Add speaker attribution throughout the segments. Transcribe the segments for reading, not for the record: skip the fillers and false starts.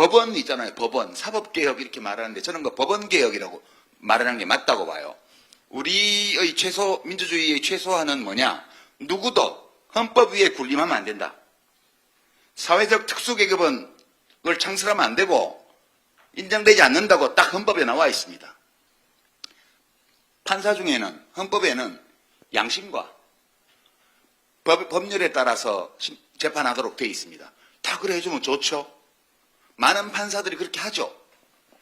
Speaker 1: 법원 있잖아요. 법원, 사법개혁 이렇게 말하는데 저는 그 법원개혁이라고 말하는 게 맞다고 봐요. 우리의 민주주의의 최소한은 뭐냐? 누구도 헌법 위에 군림하면 안 된다. 사회적 특수계급은 그걸 창설하면 안 되고 인정되지 않는다고 딱 헌법에 나와 있습니다. 판사 중에는 헌법에는 양심과 법률에 따라서 재판하도록 되어 있습니다. 다 그래 해주면 좋죠. 많은 판사들이 그렇게 하죠.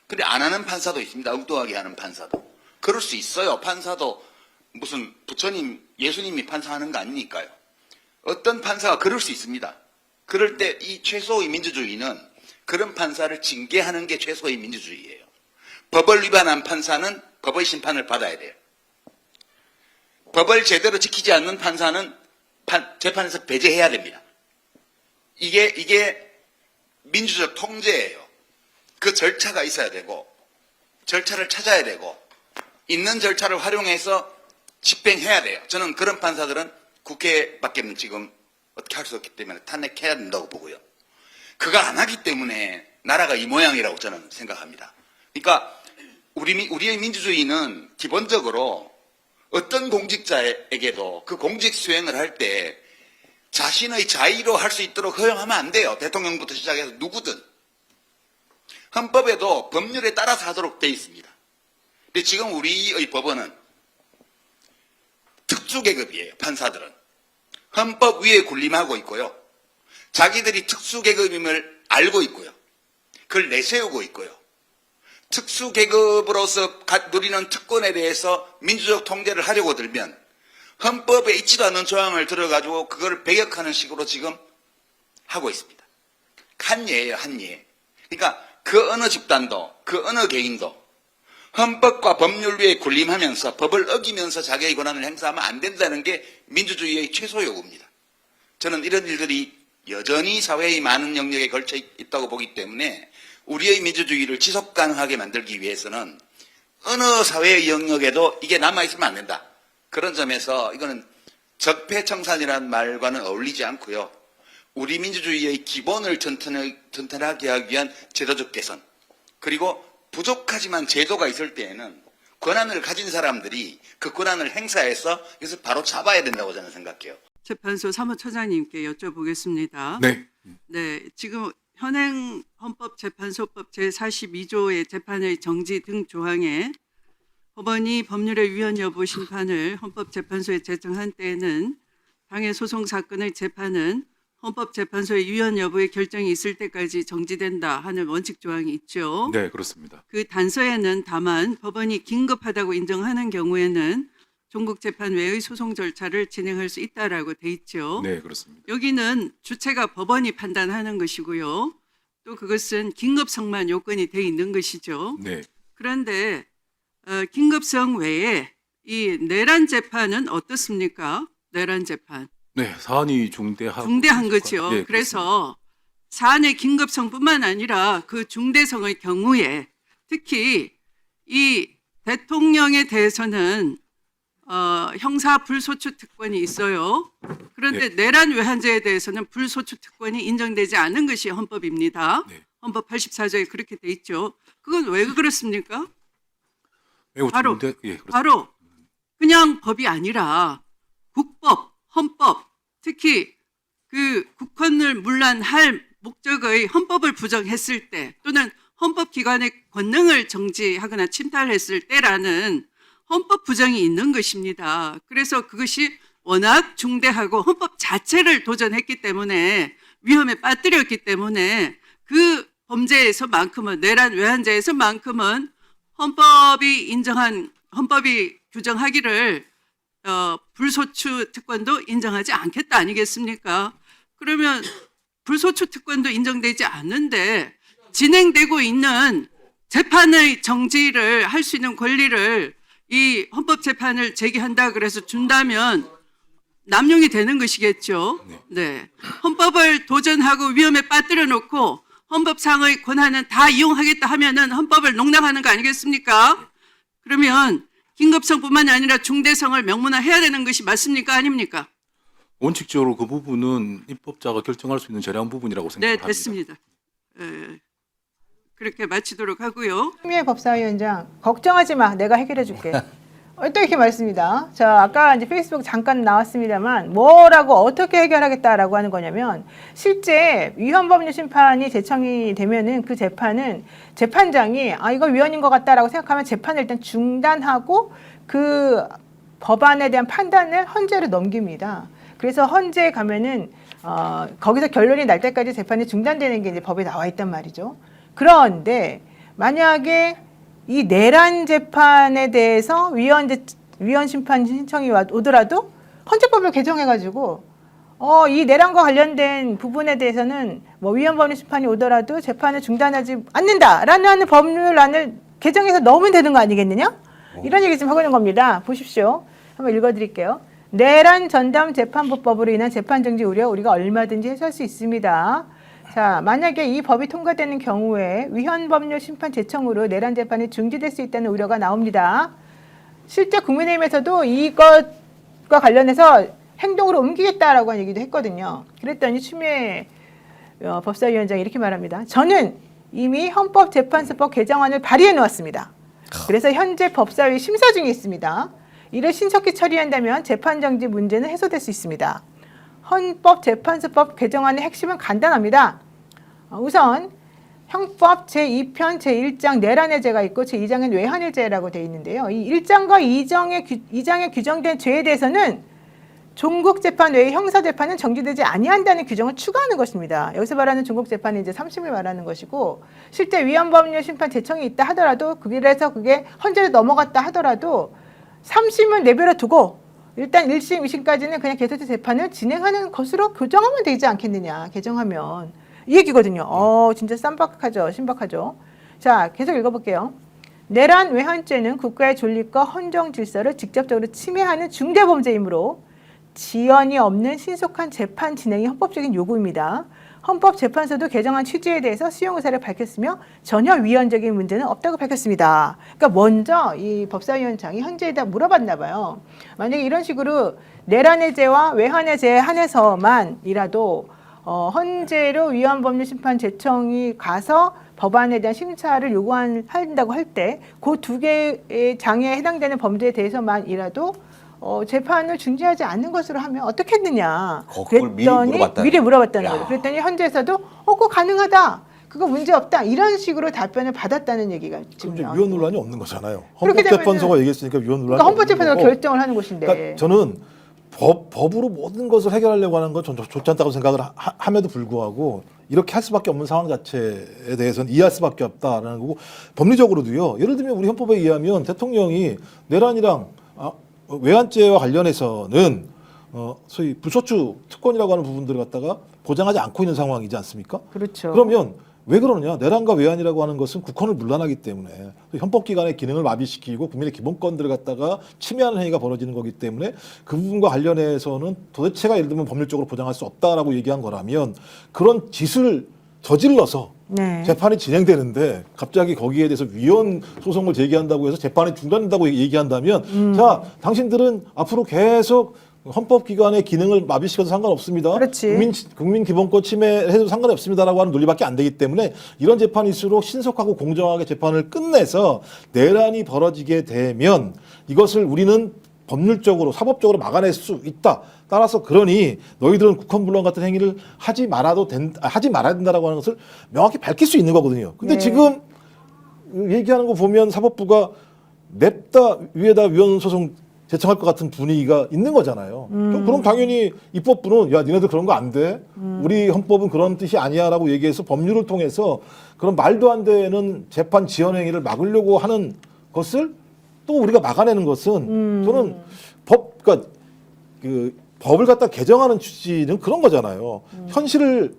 Speaker 1: 근데 안 하는 판사도 있습니다. 엉뚱하게 하는 판사도. 그럴 수 있어요. 판사도 무슨 부처님, 예수님이 판사하는 거 아니니까요. 어떤 판사가 그럴 수 있습니다. 그럴 때 이 최소의 민주주의는 그런 판사를 징계하는 게 최소의 민주주의예요. 법을 위반한 판사는 법의 심판을 받아야 돼요. 법을 제대로 지키지 않는 판사는 재판에서 배제해야 됩니다. 이게 민주적 통제예요. 그 절차가 있어야 되고 절차를 찾아야 되고 있는 절차를 활용해서 집행해야 돼요. 저는 그런 판사들은 국회밖에는 지금 어떻게 할 수 없기 때문에 탄핵해야 된다고 보고요. 그걸 안 하기 때문에 나라가 이 모양이라고 저는 생각합니다. 그러니까 우리의 민주주의는 기본적으로 어떤 공직자에게도 그 공직 수행을 할 때 자신의 자의로 할 수 있도록 허용하면 안 돼요. 대통령부터 시작해서 누구든. 헌법에도 법률에 따라서 하도록 되어 있습니다. 근데 지금 우리의 법원은 특수계급이에요. 판사들은. 헌법 위에 군림하고 있고요. 자기들이 특수계급임을 알고 있고요. 그걸 내세우고 있고요. 특수계급으로서 누리는 특권에 대해서 민주적 통제를 하려고 들면 헌법에 있지도 않는 조항을 들어가지고 그걸 배격하는 식으로 지금 하고 있습니다. 한 예예요, 한 예. 그러니까 그 어느 집단도, 그 어느 개인도 헌법과 법률 위에 군림하면서 법을 어기면서 자기의 권한을 행사하면 안 된다는 게 민주주의의 최소 요구입니다. 저는 이런 일들이 여전히 사회의 많은 영역에 걸쳐 있다고 보기 때문에 우리의 민주주의를 지속 가능하게 만들기 위해서는 어느 사회의 영역에도 이게 남아있으면 안 된다. 그런 점에서 이거는 적폐청산이라는 말과는 어울리지 않고요. 우리 민주주의의 기본을 튼튼하게 하기 위한 제도적 개선, 그리고 부족하지만 제도가 있을 때에는 권한을 가진 사람들이 그 권한을 행사해서 이것을 바로 잡아야 된다고 저는 생각해요.
Speaker 2: 재판소 사무처장님께 여쭤보겠습니다.
Speaker 3: 네.
Speaker 2: 네, 지금 현행 헌법재판소법 제42조의 재판의 정지 등 조항에 법원이 법률의 위헌 여부 심판을 헌법재판소에 제청한 때에는 당해 소송 사건의 재판은 헌법재판소의 위헌 여부의 결정이 있을 때까지 정지된다 하는 원칙 조항이 있죠.
Speaker 3: 네, 그렇습니다.
Speaker 2: 그 단서에는 다만 법원이 긴급하다고 인정하는 경우에는 종국재판 외의 소송 절차를 진행할 수 있다라고 돼 있죠.
Speaker 3: 네, 그렇습니다.
Speaker 2: 여기는 주체가 법원이 판단하는 것이고요. 또 그것은 긴급성만 요건이 돼 있는 것이죠.
Speaker 3: 네.
Speaker 2: 그런데 긴급성 외에 이 내란 재판은 어떻습니까? 내란 재판.
Speaker 3: 네, 사안이
Speaker 2: 중대한 거죠.
Speaker 3: 네,
Speaker 2: 그래서 사안의 긴급성뿐만 아니라 그 중대성의 경우에 특히 이 대통령에 대해서는 형사 불소추 특권이 있어요. 그런데
Speaker 3: 네.
Speaker 2: 내란 외환죄에 대해서는 불소추 특권이 인정되지 않은 것이 헌법입니다.
Speaker 3: 네.
Speaker 2: 헌법 84조에 그렇게 돼 있죠. 그건 왜 그렇습니까?
Speaker 3: 매우
Speaker 2: 바로,
Speaker 3: 중대, 예, 그렇습니다.
Speaker 2: 바로 그냥 법이 아니라 국법, 헌법, 특히 그 국헌을 문란할 목적의 헌법을 부정했을 때 또는 헌법기관의 권능을 정지하거나 침탈했을 때라는 헌법 부정이 있는 것입니다. 그래서 그것이 워낙 중대하고 헌법 자체를 도전했기 때문에 위험에 빠뜨렸기 때문에 그 범죄에서만큼은 내란 외환죄에서만큼은 헌법이 규정하기를 불소추 특권도 인정하지 않겠다 아니겠습니까? 그러면 불소추 특권도 인정되지 않는데 진행되고 있는 재판의 정지를 할 수 있는 권리를 이 헌법재판을 제기한다 그래서 준다면 남용이 되는 것이겠죠. 네. 헌법을 도전하고 위험에 빠뜨려 놓고 헌법상의 권한은 다 이용하겠다 하면은 헌법을 농락하는 거 아니겠습니까? 그러면 긴급성뿐만 아니라 중대성을 명문화해야 되는 것이 맞습니까? 아닙니까?
Speaker 3: 원칙적으로 그 부분은 입법자가 결정할 수 있는 저렴한 부분이라고
Speaker 2: 네,
Speaker 3: 생각합니다.
Speaker 2: 됐습니다. 그렇게 마치도록 하고요.
Speaker 4: 추미애 법사위원장 걱정하지 마, 내가 해결해 줄게. 또 이렇게 말씀입니다. 자, 아까 이제 페이스북 잠깐 나왔습니다만 뭐라고 어떻게 해결하겠다라고 하는 거냐면 실제 위헌법률 심판이 제청이 되면은 그 재판은 재판장이 이거 위헌인 것 같다라고 생각하면 재판을 일단 중단하고 그 법안에 대한 판단을 헌재로 넘깁니다. 그래서 헌재에 가면은 거기서 결론이 날 때까지 재판이 중단되는 게 이제 법에 나와 있단 말이죠. 그런데 만약에 이 내란 재판에 대해서 위헌 심판 신청이 오더라도 헌재법을 개정해가지고 이 내란과 관련된 부분에 대해서는 뭐 위헌법률 심판이 오더라도 재판을 중단하지 않는다라는 법률안을 개정해서 넣으면 되는 거 아니겠느냐? 이런 얘기 좀 하고 있는 겁니다. 보십시오. 한번 읽어드릴게요. 내란 전담 재판부법으로 인한 재판 정지 우려 우리가 얼마든지 해소할 수 있습니다. 자, 만약에 이 법이 통과되는 경우에 위헌법률 심판 제청으로 내란 재판이 중지될 수 있다는 우려가 나옵니다. 실제 국민의힘에서도 이것과 관련해서 행동으로 옮기겠다라고 하는 얘기도 했거든요. 그랬더니 추미애 법사위원장이 이렇게 말합니다. 저는 이미 헌법재판소법 개정안을 발의해 놓았습니다. 그래서 현재 법사위 심사 중에 있습니다. 이를 신속히 처리한다면 재판정지 문제는 해소될 수 있습니다. 헌법재판소법 개정안의 핵심은 간단합니다. 우선 형법 제2편 제1장 내란의 죄가 있고 제2장은 외환의 죄라고 되어 있는데요. 이 1장과 2장에 규정된 죄에 대해서는 종국재판 외의 형사재판은 정지되지 아니한다는 규정을 추가하는 것입니다. 여기서 말하는 종국재판은 이제 3심을 말하는 것이고 실제 위헌법률 심판 제청이 있다 하더라도 그래서 그게 헌재로 넘어갔다 하더라도 3심은 내버려 두고 일단 1심, 2심까지는 그냥 계속해서 재판을 진행하는 것으로 교정하면 되지 않겠느냐. 개정하면. 이 얘기거든요. 진짜 쌈박하죠. 신박하죠. 자, 계속 읽어볼게요. 내란 외환죄는 국가의 존립과 헌정 질서를 직접적으로 침해하는 중대범죄이므로 지연이 없는 신속한 재판 진행이 헌법적인 요구입니다. 헌법재판소도 개정안 취지에 대해서 수용 의사를 밝혔으며 전혀 위헌적인 문제는 없다고 밝혔습니다. 그러니까 먼저 이 법사위원장이 헌재에다 물어봤나 봐요. 만약에 이런 식으로 내란의 죄와 외환의 죄에 한해서만이라도 헌재로 위헌법률 심판 제청이 가서 법안에 대한 심사를 요구한다고 할 때 그 두 개의 장애에 해당되는 범죄에 대해서만이라도 재판을 중지하지 않는 것으로 하면 어떻겠느냐.
Speaker 5: 그걸
Speaker 4: 미리 물어봤다는
Speaker 5: 야.
Speaker 4: 거죠. 그랬더니 헌재에서도 그거 가능하다. 그거 문제 없다. 이런 식으로 답변을 받았다는 얘기가 지금
Speaker 6: 이제
Speaker 4: 나오는
Speaker 6: 위헌
Speaker 4: 거예요.
Speaker 6: 논란이 없는 거잖아요.
Speaker 4: 그렇게
Speaker 6: 헌법재판소가 얘기했으니까 위헌 논란이
Speaker 4: 그러니까 헌법재판소가
Speaker 6: 없는 거고.
Speaker 4: 결정을 하는 곳인데.
Speaker 6: 그러니까 저는 법으로 모든 것을 해결하려고 하는 건 좋지 않다고 생각을 함에도 불구하고 이렇게 할 수밖에 없는 상황 자체에 대해서는 이해할 수밖에 없다라는 거고 법리적으로도요. 예를 들면 우리 헌법에 의하면 대통령이 내란이랑 외환죄와 관련해서는 소위 불소추 특권이라고 하는 부분들을 갖다가 보장하지 않고 있는 상황이지 않습니까?
Speaker 4: 그렇죠.
Speaker 6: 그러면 왜 그러느냐? 내란과 외환이라고 하는 것은 국헌을 문란하기 때문에 헌법기관의 기능을 마비시키고 국민의 기본권들을 갖다가 침해하는 행위가 벌어지는 거기 때문에 그 부분과 관련해서는 도대체가 예를 들면 법률적으로 보장할 수 없다라고 얘기한 거라면 그런 짓을 저질러서
Speaker 4: 네.
Speaker 6: 재판이 진행되는데 갑자기 거기에 대해서 위헌 소송을 제기한다고 해서 재판이 중단된다고 얘기한다면 자, 당신들은 앞으로 계속 헌법기관의 기능을 마비시켜도 상관없습니다.
Speaker 4: 그렇지.
Speaker 6: 국민 기본권 침해해도 상관이 없습니다라고 하는 논리밖에 안 되기 때문에 이런 재판일수록 신속하고 공정하게 재판을 끝내서 내란이 벌어지게 되면 이것을 우리는 법률적으로 사법적으로 막아낼 수 있다. 따라서 그러니 너희들은 국헌불론 같은 행위를 하지 말아야 된다라고 하는 것을 명확히 밝힐 수 있는 거거든요. 근데
Speaker 4: 네.
Speaker 6: 지금 얘기하는 거 보면 사법부가 냅다 위에다 위헌 소송 제청할 것 같은 분위기가 있는 거잖아요. 그럼 당연히 입법부는 야 니네들 그런 거 안 돼. 우리 헌법은 그런 뜻이 아니야라고 얘기해서 법률을 통해서 그런 말도 안 되는 재판 지연 행위를 막으려고 하는 것을 또 우리가 막아내는 것은 저는 그러니까 그 법을 갖다 개정하는 취지는 그런 거잖아요. 현실을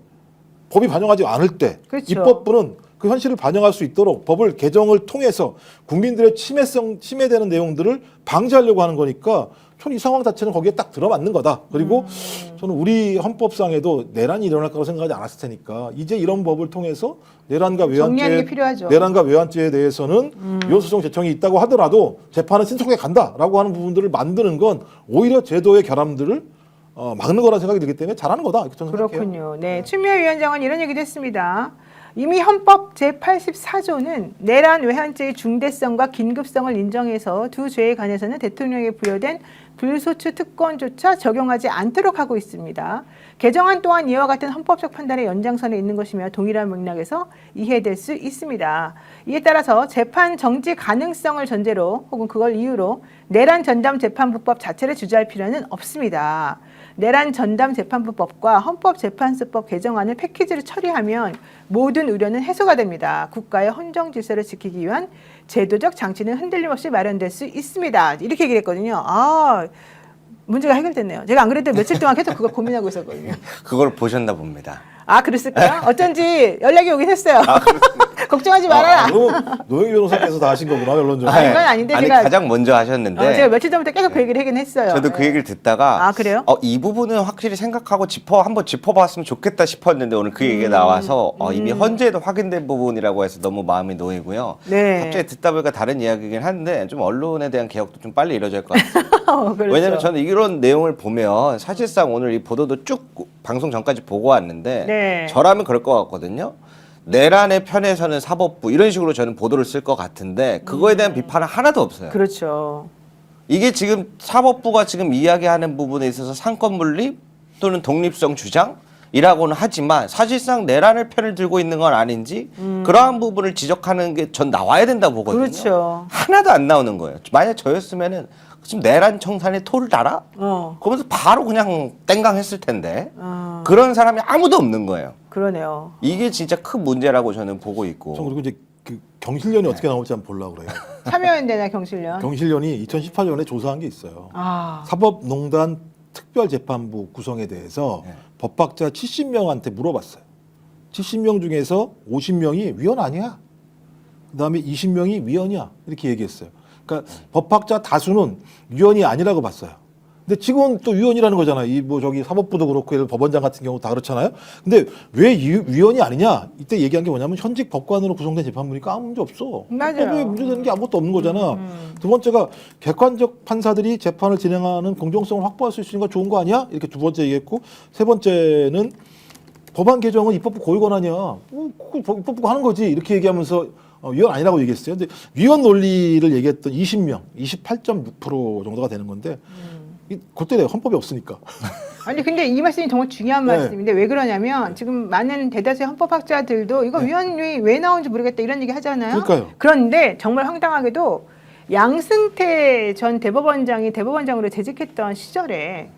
Speaker 6: 법이 반영하지 않을 때
Speaker 4: 그렇죠.
Speaker 6: 입법부는 그 현실을 반영할 수 있도록 법을 개정을 통해서 국민들의 침해되는 내용들을 방지하려고 하는 거니까 저는 이 상황 자체는 거기에 딱 들어맞는 거다. 그리고 저는 우리 헌법상에도 내란이 일어날 거라고 생각하지 않았을 테니까 이제 이런 법을 통해서 내란과
Speaker 4: 정리하는 게 필요하죠.
Speaker 6: 외환죄에 대해서는 위헌소송 제청이 있다고 하더라도 재판은 신속하게 간다라고 하는 부분들을 만드는 건 오히려 제도의 결함들을 막는 거라 생각이 들기 때문에 잘하는 거다. 이렇게 저는 생각해요.
Speaker 4: 그렇군요. 네, 추미애 위원장은 이런 얘기도 했습니다. 이미 헌법 제84조는 내란 외환죄의 중대성과 긴급성을 인정해서 두 죄에 관해서는 대통령에게 부여된 불소추 특권조차 적용하지 않도록 하고 있습니다. 개정안 또한 이와 같은 헌법적 판단의 연장선에 있는 것이며 동일한 맥락에서 이해될 수 있습니다. 이에 따라서 재판 정지 가능성을 전제로 혹은 그걸 이유로 내란 전담 재판부법 자체를 주저할 필요는 없습니다. 내란 전담 재판부법과 헌법재판소법 개정안을 패키지로 처리하면 모든 우려는 해소가 됩니다. 국가의 헌정 질서를 지키기 위한 제도적 장치는 흔들림 없이 마련될 수 있습니다. 이렇게 얘기를 했거든요. 아, 문제가 해결됐네요. 제가 안 그래도 며칠 동안 계속 그거 고민하고 있었거든요.
Speaker 5: 그걸 보셨나 봅니다.
Speaker 4: 아, 그랬을까요? 어쩐지 연락이 오긴 했어요. 걱정하지 말아라.
Speaker 6: 노영희 변호사께서 다 하신 거구나, 언론적으로.
Speaker 4: 아, 이건 아닌데
Speaker 5: 아니,
Speaker 4: 제가
Speaker 5: 가장 먼저 하셨는데
Speaker 4: 제가 며칠 전부터 계속 그 얘기를 하긴 했어요.
Speaker 5: 저도 그
Speaker 4: 네.
Speaker 5: 얘기를 듣다가
Speaker 4: 아, 그래요?
Speaker 5: 이 부분은 확실히 생각하고 한번 짚어봤으면 좋겠다 싶었는데 오늘 그 얘기가 나와서 이미 헌재에도 확인된 부분이라고 해서 너무 마음이 놓이고요.
Speaker 4: 네.
Speaker 5: 갑자기 듣다 보니까 다른 이야기긴 한데 좀 언론에 대한 개혁도 좀 빨리 이루어질 것 같아요.
Speaker 4: 그렇죠.
Speaker 5: 왜냐하면 저는 이런 내용을 보면 사실상 오늘 이 보도도 쭉 방송 전까지 보고 왔는데
Speaker 4: 네.
Speaker 5: 저라면 그럴 것 같거든요. 내란의 편에서는 사법부 이런 식으로 저는 보도를 쓸 것 같은데 그거에 대한 비판은 하나도 없어요.
Speaker 4: 그렇죠.
Speaker 5: 이게 지금 사법부가 지금 이야기하는 부분에 있어서 상권 분립 또는 독립성 주장이라고는 하지만 사실상 내란의 편을 들고 있는 건 아닌지 그러한 부분을 지적하는 게 전 나와야 된다고 보거든요.
Speaker 4: 그렇죠.
Speaker 5: 하나도 안 나오는 거예요. 만약 저였으면은 지금 내란 청산에 토를 달아? 그러면서 바로 그냥 땡강했을 텐데 그런 사람이 아무도 없는 거예요.
Speaker 4: 그러네요.
Speaker 5: 이게 진짜 큰 문제라고 저는 보고 있고.
Speaker 6: 전 그리고 이제 그 경실련이 어떻게 나올지 한번 보려고 그래요.
Speaker 4: 참여연대나 경실련.
Speaker 6: 경실련이 2018년에 조사한 게 있어요.
Speaker 4: 아,
Speaker 6: 사법농단 특별재판부 구성에 대해서 법학자 70명한테 물어봤어요. 70명 중에서 50명이 위원 아니야. 그다음에 20명이 위원이야. 이렇게 얘기했어요. 그러니까 법학자 다수는 위원이 아니라고 봤어요. 근데 지금은 또 위원이라는 거잖아요. 이 뭐 저기 사법부도 그렇고 예를 들어 법원장 같은 경우 다 그렇잖아요. 근데 왜 위원이 아니냐? 이때 얘기한 게 뭐냐면 현직 법관으로 구성된 재판부니까 아무 문제 없어.
Speaker 4: 맞아요.
Speaker 6: 법에 문제되는 게 아무것도 없는 거잖아. 두 번째가 객관적 판사들이 재판을 진행하는 공정성을 확보할 수 있으니까 좋은 거 아니야? 이렇게 두 번째 얘기했고 세 번째는 법안 개정은 입법부 고유 권한이야. 입법부가 하는 거지. 이렇게 얘기하면서 위원 아니라고 얘기했어요. 근데 위원 논리를 얘기했던 20명, 28.6% 정도가 되는 건데 그때 내가 헌법이 없으니까.
Speaker 4: 아니 근데 이 말씀이 정말 중요한
Speaker 6: 네.
Speaker 4: 말씀인데 왜 그러냐면 지금 많은 대다수의 헌법학자들도 이거 위원이 왜 나오는지 모르겠다 이런 얘기 하잖아요.
Speaker 6: 그러니까요.
Speaker 4: 그런데 정말 황당하게도 양승태 전 대법원장이 대법원장으로 재직했던 시절에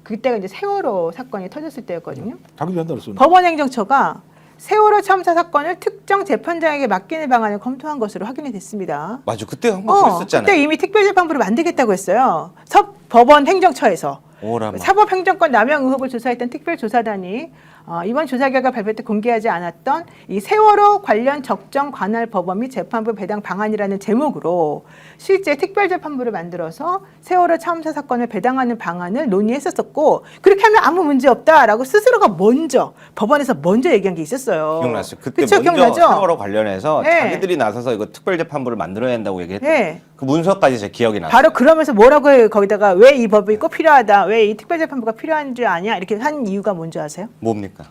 Speaker 4: 그때가 이제 세월호 사건이 터졌을 때였거든요.
Speaker 6: 자기도 한다 그랬어.
Speaker 4: 법원행정처가 세월호 참사 사건을 특정 재판장에게 맡기는 방안을 검토한 것으로 확인이 됐습니다.
Speaker 5: 맞아. 그때 한번 그랬었잖아요.
Speaker 4: 그때 이미 특별재판부를 만들겠다고 했어요. 법원 행정처에서.
Speaker 5: 오라마.
Speaker 4: 사법행정권 남용 의혹을 조사했던 특별조사단이 이번 조사 결과 발표 때 공개하지 않았던 이 세월호 관련 적정 관할 법원 및 재판부 배당 방안이라는 제목으로 실제 특별재판부를 만들어서 세월호 참사 사건을 배당하는 방안을 논의했었고 그렇게 하면 아무 문제 없다라고 스스로가 먼저 법원에서 먼저 얘기한 게 있었어요.
Speaker 5: 기억났어요. 그때
Speaker 4: 그쵸?
Speaker 5: 먼저
Speaker 4: 기억나죠?
Speaker 5: 세월호 관련해서
Speaker 4: 네.
Speaker 5: 자기들이 나서서 이거 특별재판부를 만들어야 한다고 얘기했던
Speaker 4: 네.
Speaker 5: 그 문서까지 제 기억이 나요.
Speaker 4: 바로 그러면서 뭐라고 해요? 거기다가 왜 이 법이 꼭 필요하다, 왜 이 특별재판부가 필요한 줄 아냐 이렇게 한 이유가 뭔지 아세요?
Speaker 5: 뭡니까?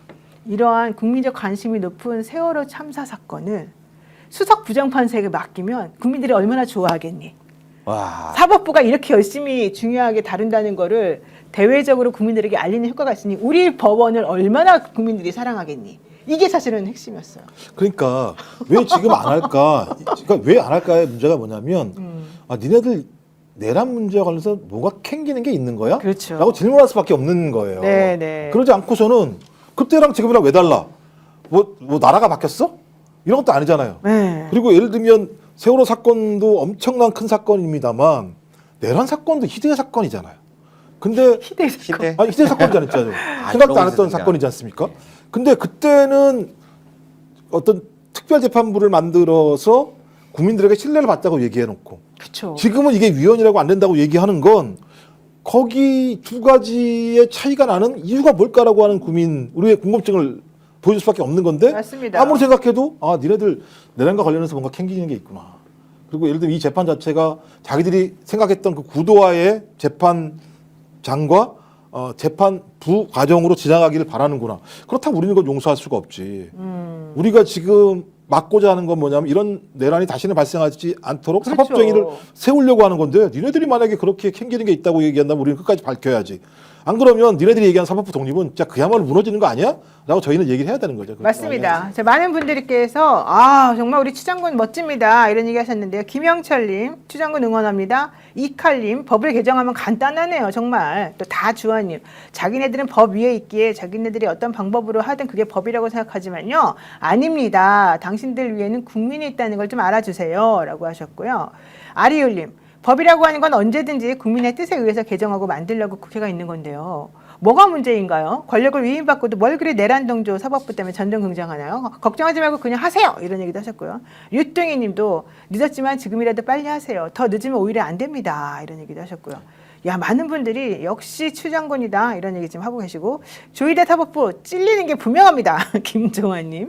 Speaker 4: 이러한 국민적 관심이 높은 세월호 참사 사건을 수석 부장판사에게 맡기면 국민들이 얼마나 좋아하겠니?
Speaker 5: 와.
Speaker 4: 사법부가 이렇게 열심히 중요하게 다룬다는 거를 대외적으로 국민들에게 알리는 효과가 있으니 우리 법원을 얼마나 국민들이 사랑하겠니? 이게 사실은 핵심이었어요.
Speaker 6: 그러니까 왜 지금 안 할까? 그러니까 왜 안 할까의 문제가 뭐냐면 니네들 내란 문제와 관련해서 뭐가 캥기는 게 있는 거야?
Speaker 4: 그렇죠.
Speaker 6: 라고 질문할 수밖에 없는 거예요.
Speaker 4: 네, 네.
Speaker 6: 그러지 않고서는 그때랑 지금이랑 왜 달라? 뭐 나라가 바뀌었어? 이런 것도 아니잖아요.
Speaker 4: 네.
Speaker 6: 그리고 예를 들면 세월호 사건도 엄청난 큰 사건입니다만 내란 사건도 희대의 사건이잖아요. 근데
Speaker 4: 희대의 사건.
Speaker 5: 시대.
Speaker 6: 희대의 사건이지 않잖아요.
Speaker 5: 아,
Speaker 6: 생각도 안
Speaker 5: 그러고
Speaker 6: 했던
Speaker 5: 있었는데.
Speaker 6: 사건이지 않습니까? 근데 그때는 어떤 특별재판부를 만들어서 국민들에게 신뢰를 받자고 얘기해놓고
Speaker 4: 그렇죠.
Speaker 6: 지금은 이게 위헌이라고 안 된다고 얘기하는 건 거기 두 가지의 차이가 나는 이유가 뭘까라고 하는 우리의 궁금증을 보여줄 수밖에 없는 건데
Speaker 4: 맞습니다.
Speaker 6: 아무리 생각해도 니네들 내란과 관련해서 뭔가 캥기는 게 있구나. 그리고 예를 들면 이 재판 자체가 자기들이 생각했던 그 구도화의 재판장과 재판부 과정으로 지나가기를 바라는구나. 그렇다면 우리는 그걸 용서할 수가 없지. 우리가 지금 막고자 하는 건 뭐냐면 이런 내란이 다시는 발생하지 않도록
Speaker 4: 그렇죠.
Speaker 6: 사법정의를 세우려고 하는 건데 니네들이 만약에 그렇게 캥기는 게 있다고 얘기한다면 우리는 끝까지 밝혀야지. 안 그러면 니네들이 얘기한 사법부 독립은 진짜 그야말로 무너지는 거 아니야? 라고 저희는 얘기를 해야 되는 거죠.
Speaker 4: 맞습니다. 자, 많은 분들께서 정말 우리 추장군 멋집니다 이런 얘기 하셨는데요. 김영철님 추장군 응원합니다. 이칼님 법을 개정하면 간단하네요. 정말. 또 다주원님 자기네들은 법 위에 있기에 자기네들이 어떤 방법으로 하든 그게 법이라고 생각하지만요. 아닙니다. 당신들 위에는 국민이 있다는 걸 좀 알아주세요. 라고 하셨고요. 아리율님 법이라고 하는 건 언제든지 국민의 뜻에 의해서 개정하고 만들려고 국회가 있는 건데요. 뭐가 문제인가요? 권력을 위임받고도 뭘 그리 내란동조 사법부 때문에 전전긍긍하나요? 걱정하지 말고 그냥 하세요. 이런 얘기도 하셨고요. 유뚱이 님도 늦었지만 지금이라도 빨리 하세요. 더 늦으면 오히려 안 됩니다. 이런 얘기도 하셨고요. 야, 많은 분들이 역시 추장군이다 이런 얘기 지금 하고 계시고 조희대 사법부 찔리는 게 분명합니다. 김종환님.